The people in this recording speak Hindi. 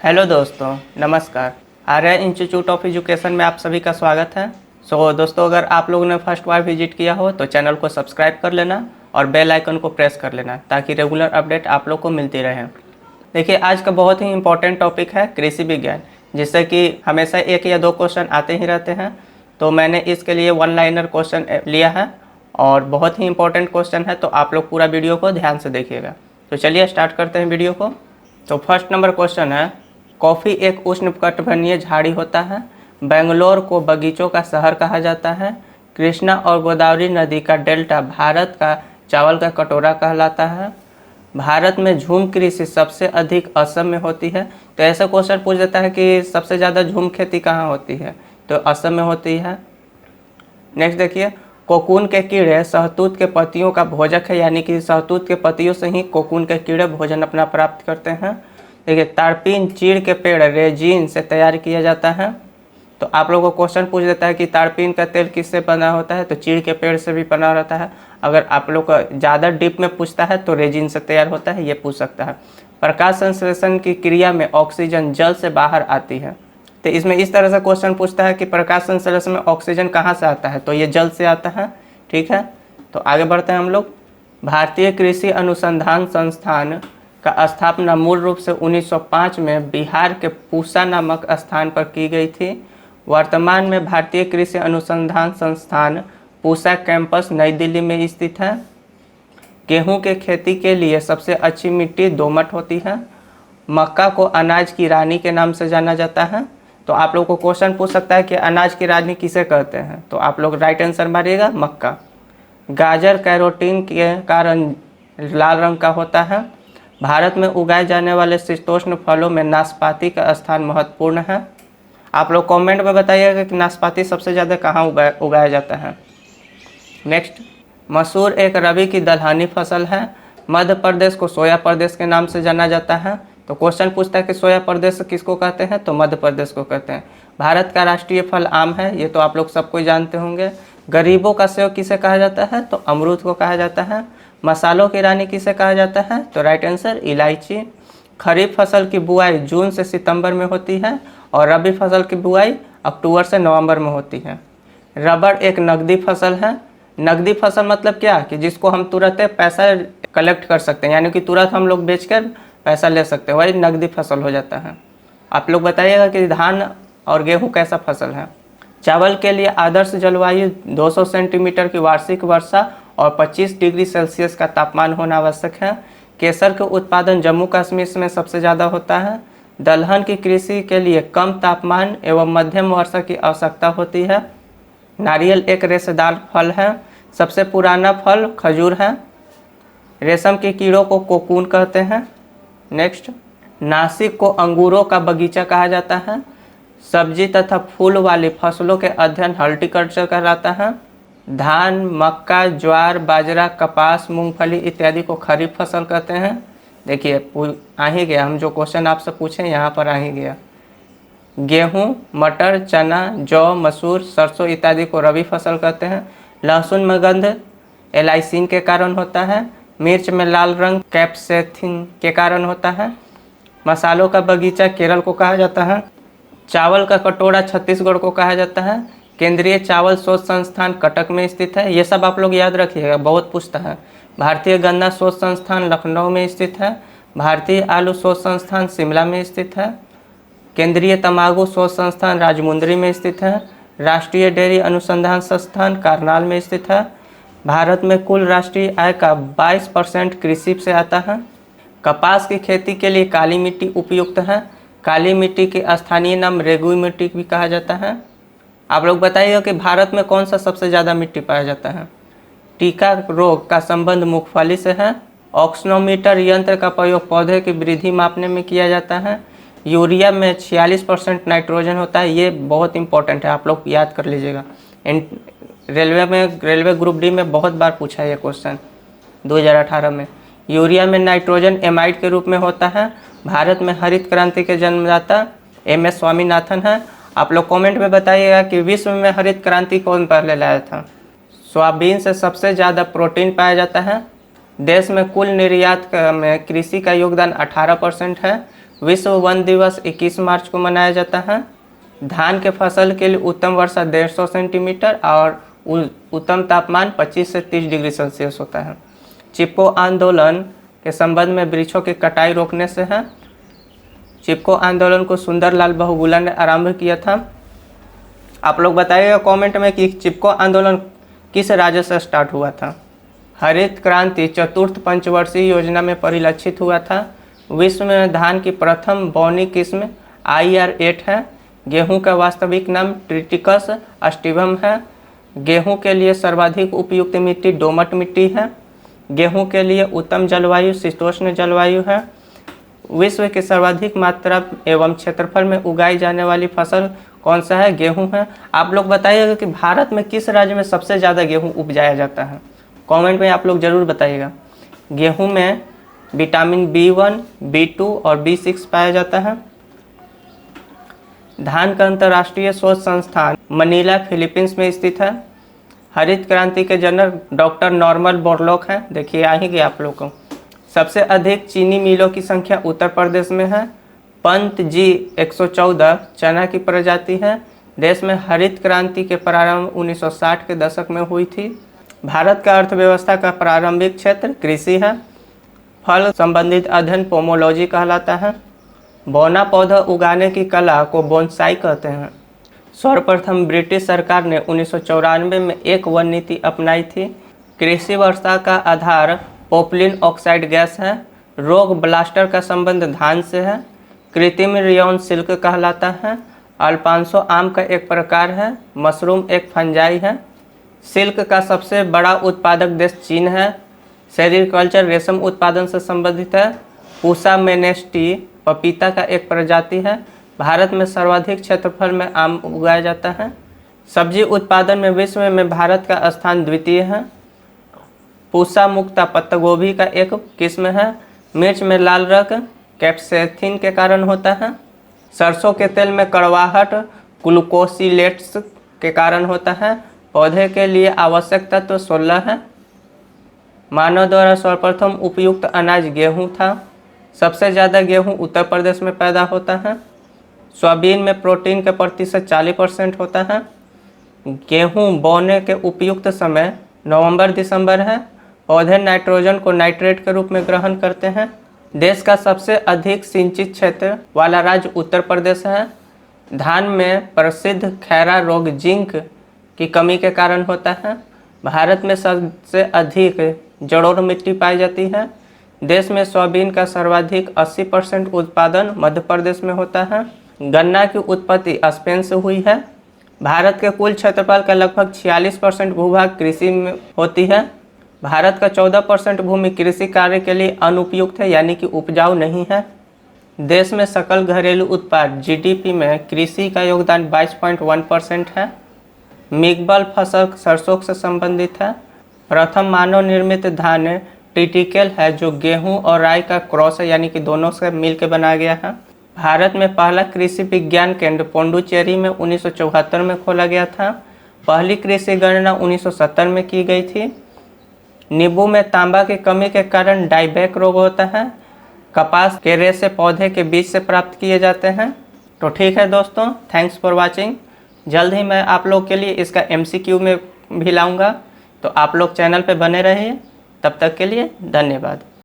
हेलो दोस्तों, नमस्कार। आर्य इंस्टीट्यूट ऑफ एजुकेशन में आप सभी का स्वागत है। दोस्तों, अगर आप लोगों ने फर्स्ट बार विजिट किया हो तो चैनल को सब्सक्राइब कर लेना और बेल आइकन को प्रेस कर लेना ताकि रेगुलर अपडेट आप लोग को मिलती रहे। देखिए, आज का बहुत ही इंपॉर्टेंट टॉपिक है कृषि विज्ञान, जिससे कि हमेशा एक या दो क्वेश्चन आते ही रहते हैं। तो मैंने इसके लिए वन लाइनर क्वेश्चन लिया है और बहुत ही इंपॉर्टेंट क्वेश्चन है, तो आप लोग पूरा वीडियो को ध्यान से देखिएगा। तो चलिए स्टार्ट करते हैं वीडियो को। तो फर्स्ट नंबर क्वेश्चन है, कॉफ़ी एक उष्णकटिबंधीय झाड़ी होता है। बेंगलोर को बगीचों का शहर कहा जाता है। कृष्णा और गोदावरी नदी का डेल्टा भारत का चावल का कटोरा कहलाता है। भारत में झूम कृषि सबसे अधिक असम में होती है। तो ऐसा क्वेश्चन पूछ देता है कि सबसे ज़्यादा झूम खेती कहाँ होती है, तो असम में होती है। नेक्स्ट देखिए, कोकून के कीड़े शहतूत के पत्तियों का भोजक है, यानी कि शहतूत के पत्तियों से ही कोकून के कीड़े भोजन अपना प्राप्त करते हैं। देखिए, तारपीन चीड़ के पेड़ रेजिन से तैयार किया जाता है। तो आप लोगों को क्वेश्चन पूछ देता है कि तारपीन का तेल किससे बना होता है, तो चीड़ के पेड़ से भी बना रहता है। अगर आप लोग को ज़्यादा डीप में पूछता है तो रेजिन से तैयार होता है, ये पूछ सकता है। प्रकाश संश्लेषण की क्रिया में ऑक्सीजन जल से बाहर आती है। तो इसमें इस तरह से क्वेश्चन पूछता है कि प्रकाश संश्लेषण में ऑक्सीजन कहाँ से आता है, तो ये जल से आता है। ठीक है, तो आगे बढ़ते हैं हम लोग। भारतीय कृषि अनुसंधान संस्थान का स्थापना मूल रूप से 1905 में बिहार के पूसा नामक स्थान पर की गई थी। वर्तमान में भारतीय कृषि अनुसंधान संस्थान पूसा कैंपस नई दिल्ली में स्थित है। गेहूं के खेती के लिए सबसे अच्छी मिट्टी दोमट होती है। मक्का को अनाज की रानी के नाम से जाना जाता है। तो आप लोग को क्वेश्चन पूछ सकता है कि अनाज की रानी किसे कहते हैं, तो आप लोग राइट आंसर मारिएगा मक्का। गाजर कैरोटीन के कारण लाल रंग का होता है। भारत में उगाए जाने वाले शीतोष्ण फलों में नाशपाती का स्थान महत्वपूर्ण है। आप लोग कमेंट में बताइएगा कि नाशपाती सबसे ज़्यादा कहाँ उगाया जाता है। नेक्स्ट, मसूर एक रबी की दलहनी फसल है। मध्य प्रदेश को सोया प्रदेश के नाम से जाना जाता है। तो क्वेश्चन पूछता है कि सोया प्रदेश किसको कहते हैं, तो मध्य प्रदेश को कहते हैं। भारत का राष्ट्रीय फल आम है, ये तो आप लोग सबको जानते होंगे। गरीबों का सेव किसे कहा जाता है, तो अमरूद को कहा जाता है। मसालों की रानी किसे कहा जाता है, तो राइट आंसर इलायची। खरीफ फसल की बुआई जून से सितंबर में होती है और रबी फसल की बुआई अक्टूबर से नवंबर में होती है। रबड़ एक नकदी फसल है। नकदी फसल मतलब क्या, कि जिसको हम तुरंत पैसा कलेक्ट कर सकते हैं, यानी कि तुरंत हम लोग बेचकर पैसा ले सकते हैं, वही नकदी फसल हो जाता है। आप लोग बताइएगा कि धान और गेहूँ कैसा फसल है। चावल के लिए आदर्श जलवायु 200 सेंटीमीटर की वार्षिक वर्षा और 25 डिग्री सेल्सियस का तापमान होना आवश्यक है। केसर के उत्पादन जम्मू कश्मीर में सबसे ज़्यादा होता है। दलहन की कृषि के लिए कम तापमान एवं मध्यम वर्षा की आवश्यकता होती है। नारियल एक रेशेदार फल है। सबसे पुराना फल खजूर है। रेशम के कीड़ों को कोकून कहते हैं। नेक्स्ट, नासिक को अंगूरों का बगीचा कहा जाता है। सब्जी तथा फूल वाली फसलों के अध्ययन हॉर्टिकल्चर कहलाता है। धान, मक्का, ज्वार, बाजरा, कपास, मूंगफली इत्यादि को खरीफ फसल कहते हैं। देखिए आ ही गया, हम जो क्वेश्चन आपसे पूछे यहाँ पर आ ही गया। गेहूँ, मटर, चना, जौ, मसूर, सरसों इत्यादि को रबी फसल कहते हैं। लहसुन में गंध एलाइसिन के कारण होता है। मिर्च में लाल रंग कैप्सेथिन के कारण होता है। मसालों का बगीचा केरल को कहा जाता है। चावल का कटोरा छत्तीसगढ़ को कहा जाता है। केंद्रीय चावल शोध संस्थान कटक में स्थित है। ये सब आप लोग याद रखिएगा, बहुत पूछता है। भारतीय गन्ना शोध संस्थान लखनऊ में स्थित है। भारतीय आलू शोध संस्थान शिमला में स्थित है। केंद्रीय तंबाकू शोध संस्थान राजमुंदरी में स्थित है। राष्ट्रीय डेयरी अनुसंधान संस्थान करनाल में स्थित है। भारत में कुल राष्ट्रीय आय का 22% कृषि से आता है। कपास की खेती के लिए काली मिट्टी उपयुक्त है। काली मिट्टी के स्थानीय नाम रेगुई मिट्टी भी कहा जाता है। आप लोग बताइएगा कि भारत में कौन सा सबसे ज़्यादा मिट्टी पाया जाता है। टीका रोग का संबंध मूंगफली से है। ऑक्सनोमीटर यंत्र का प्रयोग पौधे की वृद्धि मापने में किया जाता है। यूरिया में 46% नाइट्रोजन होता है, ये बहुत इंपॉर्टेंट है, आप लोग याद कर लीजिएगा। रेलवे ग्रुप डी में बहुत बार पूछा है ये क्वेश्चन 2018 में। यूरिया में नाइट्रोजन एमाइड के रूप में होता है। भारत में हरित क्रांति के जन्मदाता MS स्वामीनाथन है। आप लोग कमेंट में बताइएगा कि विश्व में हरित क्रांति कौन पहले लाया था। सोयाबीन से सबसे ज़्यादा प्रोटीन पाया जाता है। देश में कुल निर्यात में कृषि का योगदान 18% है। विश्व वन दिवस 21 मार्च को मनाया जाता है। धान के फसल के लिए उत्तम वर्षा 150 सेंटीमीटर और उत्तम तापमान 25 से 30 डिग्री सेल्सियस होता है। चिपको आंदोलन के संबंध में वृक्षों की कटाई रोकने से है। चिपको आंदोलन को सुंदरलाल बहुगुणा ने आरंभ किया था। आप लोग बताइएगा कमेंट में कि चिपको आंदोलन किस राज्य से स्टार्ट हुआ था। हरित क्रांति चतुर्थ पंचवर्षीय योजना में परिलक्षित हुआ था। विश्व में धान की प्रथम बौनी किस्म IR8 है। गेहूं का वास्तविक नाम ट्रिटिकस स्टिवम है। गेहूं के लिए सर्वाधिक उपयुक्त मिट्टी दोमट मिट्टी है। गेहूं के लिए उत्तम जलवायु शीतोष्ण जलवायु है। विश्व की सर्वाधिक मात्रा एवं क्षेत्रफल में उगाई जाने वाली फसल कौन सा है? गेहूं है। आप लोग बताइएगा कि भारत में किस राज्य में सबसे ज़्यादा गेहूं उपजाया जाता है? कमेंट में आप लोग ज़रूर बताइएगा। गेहूं में विटामिन B1, B2 और B6 पाया जाता है। धान का अंतर्राष्ट्रीय शोध संस्थान मनीला फिलीपींस में स्थित है। हरित क्रांति के जनक डॉक्टर नॉर्मन बोरलॉग हैं। देखिए आ ही गया आप लोग को। सबसे अधिक चीनी मिलों की संख्या उत्तर प्रदेश में है। पंत जी 114 चना की प्रजाति है। देश में हरित क्रांति के प्रारंभ 1960 के दशक में हुई थी। भारत का अर्थव्यवस्था का प्रारंभिक क्षेत्र कृषि है। फल संबंधित अध्ययन पोमोलॉजी कहलाता है। बौना पौधा उगाने की कला को बोनसाई कहते हैं। सर्वप्रथम ब्रिटिश सरकार ने 1994 में एक वन नीति अपनाई थी। कृषि वर्षा का आधार पोपलिन ऑक्साइड गैस है। रोग ब्लास्टर का संबंध धान से है। कृत्रिम रेयॉन सिल्क कहलाता है। अल्पांसो आम का एक प्रकार है। मशरूम एक फंजाई है। सिल्क का सबसे बड़ा उत्पादक देश चीन है। सेरिकल्चर रेशम उत्पादन से संबंधित है। पूसा मेनेस्टी पपीता का एक प्रजाति है। भारत में सर्वाधिक क्षेत्रफल में आम उगाया जाता है। सब्जी उत्पादन में विश्व में भारत का स्थान द्वितीय है। पूसा मुक्ता पत्ता गोभी का एक किस्म है। मिर्च में लाल रंग कैप्सेथिन के कारण होता है। सरसों के तेल में कड़वाहट ग्लूकोसिलेट्स के कारण होता है। पौधे के लिए आवश्यक तत्व 16 है। मानव द्वारा सर्वप्रथम उपयुक्त अनाज गेहूं था। सबसे ज़्यादा गेहूं उत्तर प्रदेश में पैदा होता है। सोयाबीन में प्रोटीन के प्रतिशत 40% होता है। गेहूं बोने के उपयुक्त समय नवंबर-दिसंबर है। पौधे नाइट्रोजन को नाइट्रेट के रूप में ग्रहण करते हैं। देश का सबसे अधिक सिंचित क्षेत्र वाला राज्य उत्तर प्रदेश है। धान में प्रसिद्ध खैरा रोग जिंक की कमी के कारण होता है। भारत में सबसे अधिक जलोढ़ मिट्टी पाई जाती है। देश में सोयाबीन का सर्वाधिक 80% उत्पादन मध्य प्रदेश में होता है। गन्ना की उत्पत्ति स्पेन से हुई है। भारत के कुल क्षेत्रफल का लगभग 46% भूभाग कृषि में होती है। भारत का 14% भूमि कृषि कार्य के लिए अनुपयुक्त है, यानी कि उपजाऊ नहीं है। देश में सकल घरेलू उत्पाद GDP में कृषि का योगदान 22.1% है। मिगबल फसल सरसों से संबंधित है। प्रथम मानव निर्मित धान ट्रिटिकल है, जो गेहूं और राई का क्रॉस है, यानी कि दोनों से मिलकर बनाया गया है। भारत में पहला कृषि विज्ञान केंद्र पोंडुचेरी में 1974 में खोला गया था। पहली कृषि गणना 1970 में की गई थी। नींबू में तांबा की कमी के कारण डाईबैक रोग होता है। कपास के रेशे पौधे के बीज से प्राप्त किए जाते हैं। तो ठीक है दोस्तों, थैंक्स फॉर वाचिंग। जल्द ही मैं आप लोग के लिए इसका MCQ में भी लाऊंगा, तो आप लोग चैनल पे बने रहिए। तब तक के लिए धन्यवाद।